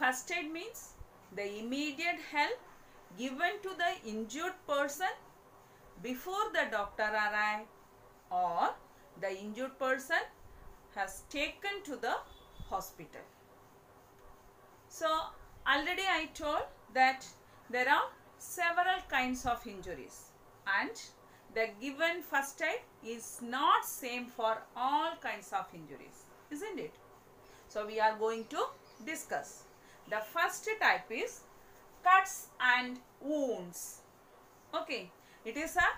first aid means the immediate help given to the injured person before the doctor arrives or the injured person has taken to the hospital. So already I told that there are several kinds of injuries and the given first aid is not same for all kinds of injuries, isn't it? So we are going to discuss. The first type is cuts and wounds. Okay, it is a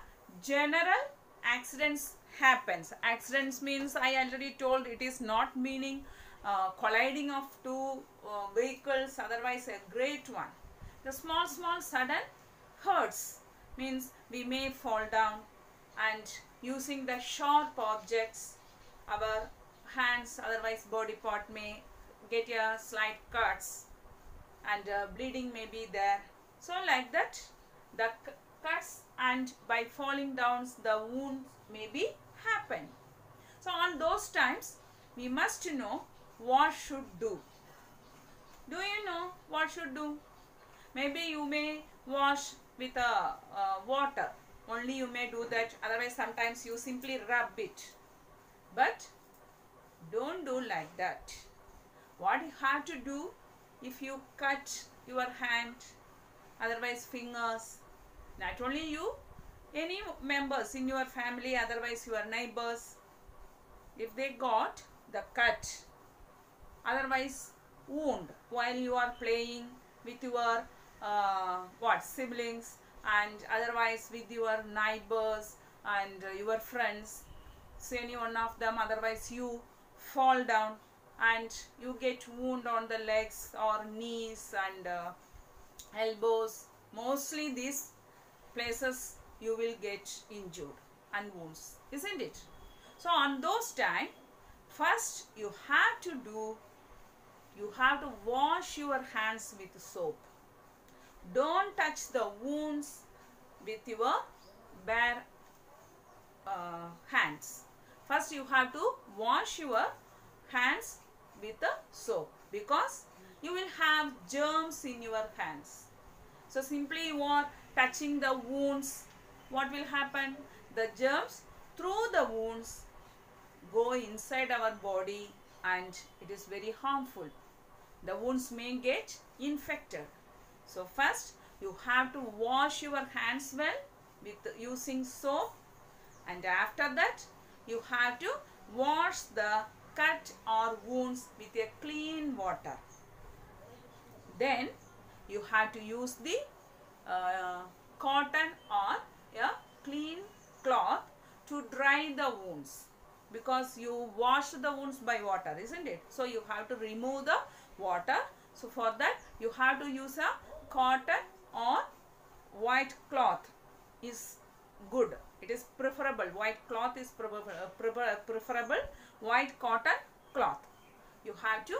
general accidents happens. Accidents means I already told it is not meaning colliding of two vehicles, otherwise a great one. The small sudden hurts means we may fall down and using the sharp objects our hands, otherwise body part may get a slight cuts and bleeding may be there. So like that the cuts and by falling down the wounds may be happen. So on those times we must know what should do. Do you know what should do? Maybe you may wash with water. Only you may do that. Otherwise sometimes you simply rub it. But don't do like that. What you have to do, if you cut your hand, otherwise fingers, not only you, any members in your family, otherwise your neighbors, if they got the cut, otherwise wound while you are playing with your siblings and otherwise with your neighbors and your friends, so any one of them, otherwise you fall down and you get wound on the legs or knees and elbows. Mostly these places you will get injured and wounds, isn't it? So on those time, first you have to wash your hands with soap. Don't touch the wounds with your bare hands. First you have to wash your hands with the soap because you will have germs in your hands. So simply you are touching the wounds, what will happen? The germs through the wounds go inside our body and it is very harmful. The wounds may get infected. So first you have to wash your hands well with using soap, and after that you have to wash the cut or wounds with a clean water. Then you have to use the cotton or a clean cloth to dry the wounds, because you wash the wounds by water, isn't it? So you have to remove the water. So for that you have to use a cotton or white cloth is good. It is preferable. White cloth is preferable. White cotton cloth. You have to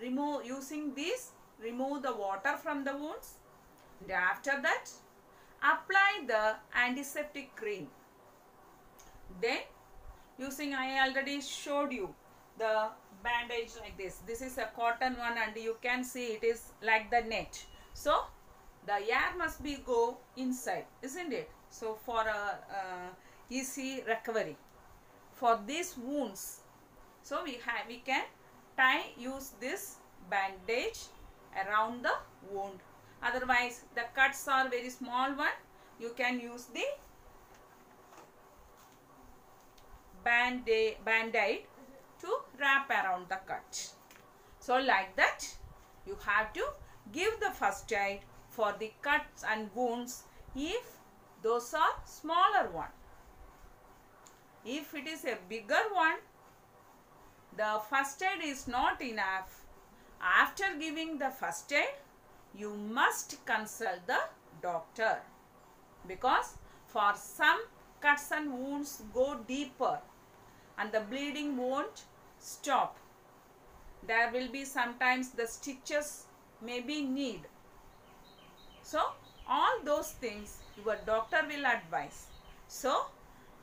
remove, using this, remove the water from the wounds, and after that apply the antiseptic cream. Then using, I already showed you the bandage like this. This is a cotton one and you can see it is like the net. So the air must be go inside, isn't it? So for easy recovery for these wounds, so we can use this bandage around the wound. Otherwise the cuts are very small one, you can use the band-aid to wrap around the cut. So like that you have to give the first aid for the cuts and wounds if those are smaller one. If it is a bigger one, the first aid is not enough. After giving the first aid, you must consult the doctor, because for some cuts and wounds go deeper and the bleeding won't stop. There will be sometimes the stitches may be need. So all those things your doctor will advise. So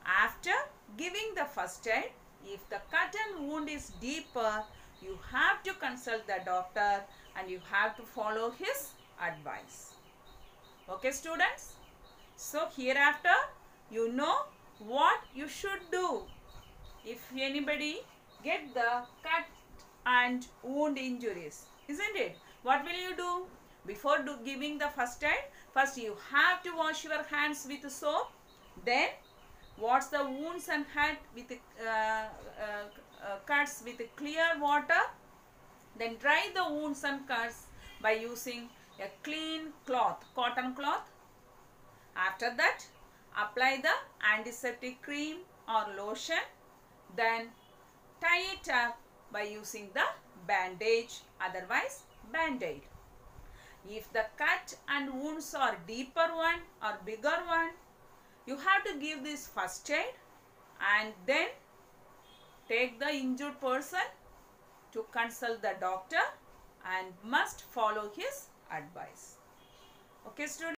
after giving the first aid, if the cut and wound is deeper, you have to consult the doctor and you have to follow his advice. Okay, students? So hereafter you know what you should do if anybody get the cut and wound injuries, isn't it? What will you do? Before giving the first aid, first you have to wash your hands with soap, then wash the wounds and head with cuts with clear water, then dry the wounds and cuts by using a clean cloth, cotton cloth. After that, apply the antiseptic cream or lotion, then tie it up by using the bandage, otherwise band-aid. If the cut and wounds are deeper one or bigger one, you have to give this first aid and then take the injured person to consult the doctor and must follow his advice. Okay, students?